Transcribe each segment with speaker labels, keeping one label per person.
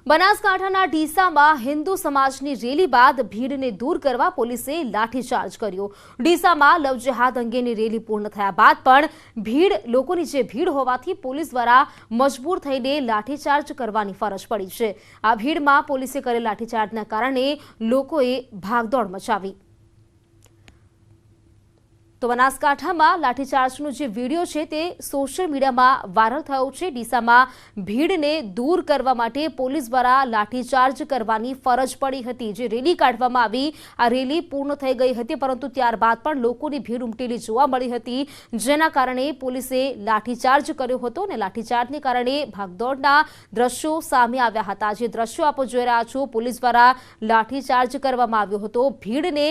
Speaker 1: બનાસકાંઠાના ડીસામાં હિન્દુ સમાજની રેલી બાદ ભીડને દૂર કરવા પોલીસે લાઠીચાર્જ કર્યો। ડીસામાં લવ જેહાદ અંગેની રેલી પૂર્ણ થયા બાદ પણ લોકોની જે ભીડ હોવાથી પોલીસ દ્વારા મજબૂર થઈને લાઠીચાર્જ કરવાની ફરજ પડી છે। આ ભીડમાં પોલીસે કરેલ લાઠીચાર્જના કારણે લોકોએ ભાગદોડ મચાવી। તો બનાસકાંઠામાં લાઠીચાર્જનો જે વિડીયો છે તે સોશિયલ મીડિયામાં વાયરલ થયો છે। ડીસામાં ભીડને દૂર કરવા માટે પોલીસ દ્વારા લાઠીચાર્જ કરવાની ફરજ પડી હતી। જે રેલી કાઢવામાં આવી આ રેલી પૂર્ણ થઈ ગઈ હતી, પરંતુ ત્યારબાદ પણ લોકોની ભીડ ઉમટેલી જોવા મળી હતી, જેના કારણે પોલીસે લાઠીચાર્જ કર્યો હતો અને લાઠીચાર્જને કારણે ભાગદોડના દ્રશ્યો સામે આવ્યા હતા। જે દ્રશ્યો આપ જોઈ રહ્યા છો, પોલીસ દ્વારા લાઠીચાર્જ કરવામાં આવ્યો હતો। ભીડને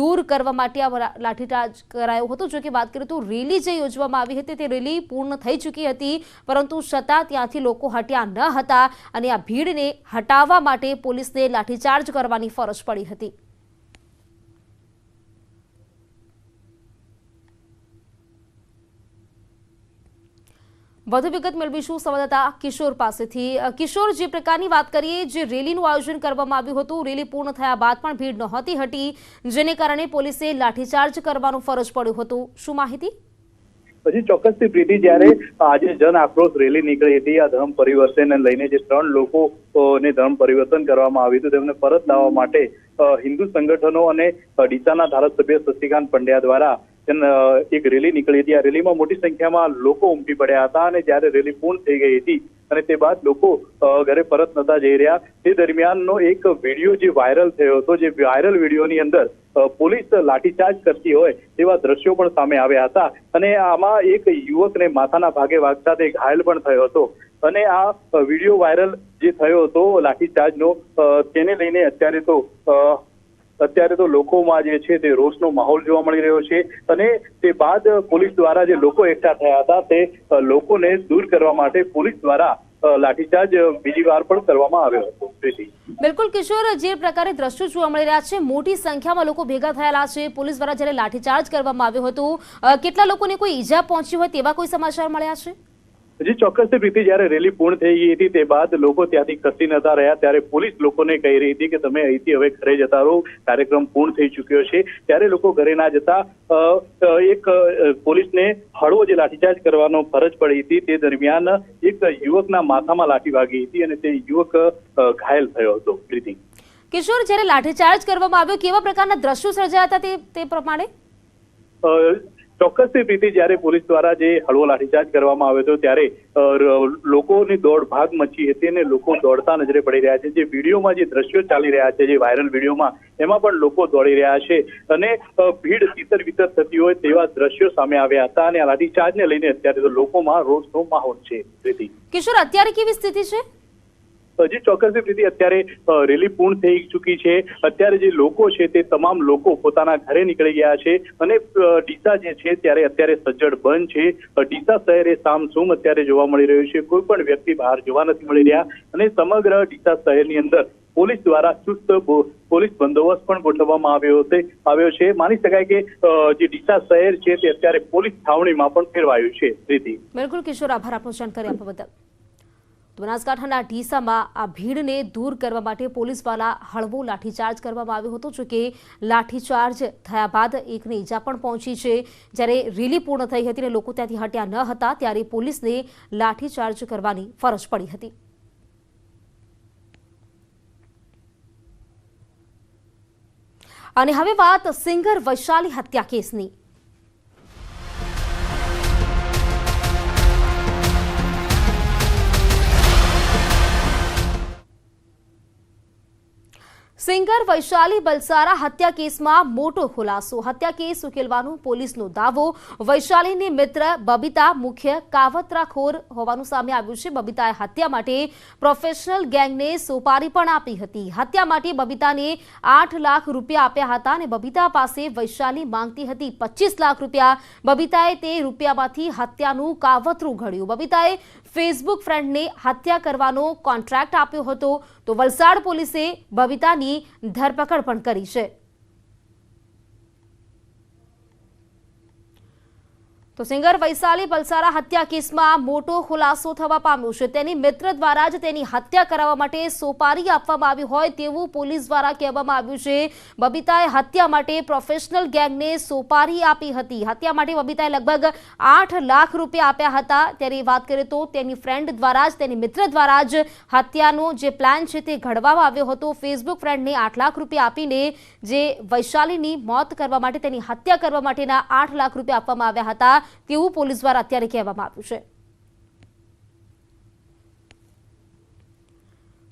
Speaker 1: દૂર કરવા માટે આ લાઠીચાર્જ કરાયો હતો। જો કે વાત કરીએ તો રેલી જે યોજવામાં આવી હતી તે રેલી પૂર્ણ થઈ ચૂકી હતી, પરંતુ છતાં ત્યાંથી લોકો હટ્યા ન હતા અને આ ભીડને હટાવવા માટે પોલીસને લાઠીચાર્જ કરવાની ફરજ પડી હતી। વધુ વિગત મેળવીશું સંવાદદાતા કિશોર પાસેથી। કિશોર, જે પ્રકારની વાત કરીએ, જે રેલીનું આયોજન કરવામાં આવ્યું હતું, રેલી પૂર્ણ થયા બાદ પણ ભીડ નહોતી હટી, જેને કારણે પોલીસે લાઠીચાર્જ કરવાનું ફરજ પડ્યું હતું, શું માહિતી?
Speaker 2: હજી ચોક્કસથી પ્રીતિ, જ્યારે આજે જન આક્રોશ રેલી નીકળી હતી, આ ધર્મ પરિવર્તનને લઈને જે 3 લોકોને ધર્મ પરિવર્તન કરવામાં આવ્યું હતું તેમને પરત લાવવા માટે હિન્દુ સંગઠનો અને ડીસાના ધારાસભ્ય શશિકાંત પંડ્યા દ્વારા એક રેલી નીકળી હતી। આ રેલીમાં મોટી સંખ્યામાં લોકો ઉમટી પડ્યા હતા અને જ્યારે રેલી પૂર્ણ થઈ ગઈ હતી અને તે બાદ લોકો ઘરે પરત નતા જઈ રહ્યા, તે દરમિયાનનો એક વિડીયો જે વાયરલ થયો હતો, જે વાયરલ વિડીયોની અંદર પોલીસ લાઠીચાર્જ કરતી હોય તેવા દ્રશ્યો પણ સામે આવ્યા હતા અને આમાં એક યુવકને માથાના ભાગે વાગતા તે ઘાયલ પણ થયો હતો। અને આ વિડીયો વાયરલ જે થયો હતો લાઠીચાર્જનો, તેને લઈને અત્યારે તો લોકોમાં જે છે તે રોષનો માહોલ જોવા મળી રહ્યો છે અને તે બાદ પોલીસ દ્વારા જે લોકો એકઠા થયા હતા તે લોકોને દૂર કરવા માટે પોલીસ દ્વારા લાઠીચાર્જ બીજી વાર પણ કરવામાં આવ્યો હતો।
Speaker 1: બિલકુલ કિશોર, જે પ્રકારે દ્રશ્યો જોવા મળી રહ્યા છે, મોટી સંખ્યામાં લોકો ભેગા થયેલા છે। પોલીસ દ્વારા જ્યારે લાઠીચાર્જ કરવામાં આવ્યો હતો, કેટલા લોકોને કોઈ ઈજા પહોંચી હોય તેવા કોઈ સમાચાર મળ્યા છે?
Speaker 2: હજી ચોક્કસથી પ્રીતિ, જ્યારે રેલી પૂર્ણ થઈ ગઈ હતી તે બાદ લોકો ત્યાંથી ખસી નતા રહ્યા, ત્યારે પોલીસ લોકોને કહી રહી હતી કે તમે અહીંથી હવે ઘરે જતા રહો, કાર્યક્રમ પૂર્ણ થઈ ચૂક્યો છે। ત્યારે લોકો ઘરે ના જતા એક પોલીસને હળવો જે લાઠીચાર્જ કરવાનો ફરજ પડી હતી, તે દરમિયાન એક યુવકના માથામાં લાઠી વાગી હતી અને તે યુવક ઘાયલ થયો હતો। પ્રીતિ
Speaker 1: કિશોર, જ્યારે લાઠીચાર્જ કરવામાં આવ્યો, કેવા પ્રકારના દ્રશ્યો સર્જાયા હતા તે પ્રમાણે?
Speaker 2: ચોક્કસથી પ્રીતિ, જ્યારે પોલીસ દ્વારા જે હળવો લાઠીચાર્જ કરવામાં આવ્યો હતો ત્યારે લોકોની દોડ ભાગ મચી હતી અને લોકો દોડતા નજરે પડી રહ્યા છે। જે વિડીયોમાં જે દ્રશ્યો ચાલી રહ્યા છે, જે વાયરલ વિડીયોમાં, એમાં પણ લોકો દોડી રહ્યા છે અને ભીડ તીતર વિતર થતી હોય તેવા દ્રશ્યો સામે આવ્યા હતા અને આ લાઠીચાર્જને લઈને અત્યારે તો લોકોમાં રોષનો માહોલ છે। પ્રીતિ
Speaker 1: કિશોર, અત્યારે કેવી સ્થિતિ છે?
Speaker 2: હજી ચોક્કસથી પ્રીતિ, અત્યારે રેલી પૂર્ણ થઈ ચૂકી છે। અત્યારે જે લોકો છે તે તમામ લોકો પોતાના ઘરે નીકળી ગયા છે અને ડીસા જે છે ત્યારે અત્યારે સજ્જડ બંધ છે। ડીસા શહેર એ સામસૂમ અત્યારે જોવા મળી રહ્યું છે, કોઈ પણ વ્યક્તિ બહાર જોવા નથી મળી રહ્યા અને સમગ્ર ડીસા શહેરની અંદર પોલીસ દ્વારા ચુસ્ત પોલીસ બંદોબસ્ત પણ ગોઠવવામાં આવ્યો છે। માની શકાય કે જે ડીસા શહેર છે તે અત્યારે પોલીસ છાવણીમાં પણ ફેરવાયું છે। પ્રીતિ
Speaker 1: બિલકુલ કિશોર, આભાર આપનો જાણકારી આપવા બદલ। બનાસકાંઠાના ડીસામાં આ ભીડને દૂર કરવા માટે પોલીસ દ્વારા હળવો લાઠીચાર્જ કરવામાં આવ્યો હતો। જો કે લાઠીચાર્જ થયા બાદ એકને ઈજા પણ પહોંચી છે। જ્યારે રેલી પૂર્ણ થઈ હતી અને લોકો ત્યાંથી હટ્યા ન હતા, ત્યારે પોલીસને લાઠીચાર્જ કરવાની ફરજ પડી હતી। અને હવે વાત સિંગર વૈશાલી હત્યા કેસની। સિંગર વૈશાલી બલસારા હત્યા કેસમાં મોટો ખુલાસો। હત્યા કેસ ઉકેલવાનો પોલીસનો દાવો। વૈશાલીની મિત્ર બબીતા મુખ્ય કાવતરાખોર હોવાનું સામે આવ્યું છે। બબીતાએ હત્યા માટે પ્રોફેશનલ ગેંગને સોપારી પણ આપી હતી। હત્યા માટે બબીતાને 8 લાખ રૂપિયા આપ્યા હતા અને બબીતા પાસે વૈશાલી માંગતી હતી 25 લાખ રૂપિયા। બબીતાએ તે રૂપિયામાંથી હત્યાનું કાવતરું ઘડ્યું। બબીતાએ ફેસબુક ફ્રેન્ડને હત્યા કરવાનો કોન્ટ્રાક્ટ આપ્યો હતો, તો વલસાડ પોલીસે બબીતાની ધરપકડ પણ કરી છે। તો સિંગર વૈશાલી પલસારા હત્યા કેસમાં મોટો ખુલાસો થવા પામ્યો છે। તેની મિત્ર દ્વારા જ તેની હત્યા કરાવવા માટે સોપારી આપવામાં આવી હોય તેવું પોલીસ દ્વારા કહેવામાં આવ્યું છે। બબીતાએ હત્યા માટે પ્રોફેશનલ ગેંગને સોપારી આપી હતી। હત્યા માટે બબીતાએ લગભગ 8 લાખ રૂપિયા આપ્યા હતા। ત્યારે વાત કરીએ તો તેની ફ્રેન્ડ દ્વારા જ તેની મિત્ર દ્વારા જ હત્યાનો જે પ્લાન છે તે ઘડવામાં આવ્યો હતો। ફેસબુક ફ્રેન્ડને 8 લાખ રૂપિયા આપીને જે વૈશાલીની મોત કરવા માટે તેની હત્યા કરવા માટેના 8 લાખ રૂપિયા આપવામાં આવ્યા હતા તેવું પોલીસ દ્વારા અત્યારે કહેવામાં આવ્યું છે।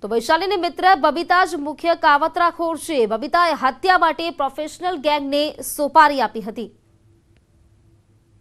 Speaker 1: તો વૈશાલીની મિત્ર બબીતા જ મુખ્ય કાવતરાખોર છે। બબીતાએ હત્યા માટે પ્રોફેશનલ ગેંગને સોપારી આપી હતી।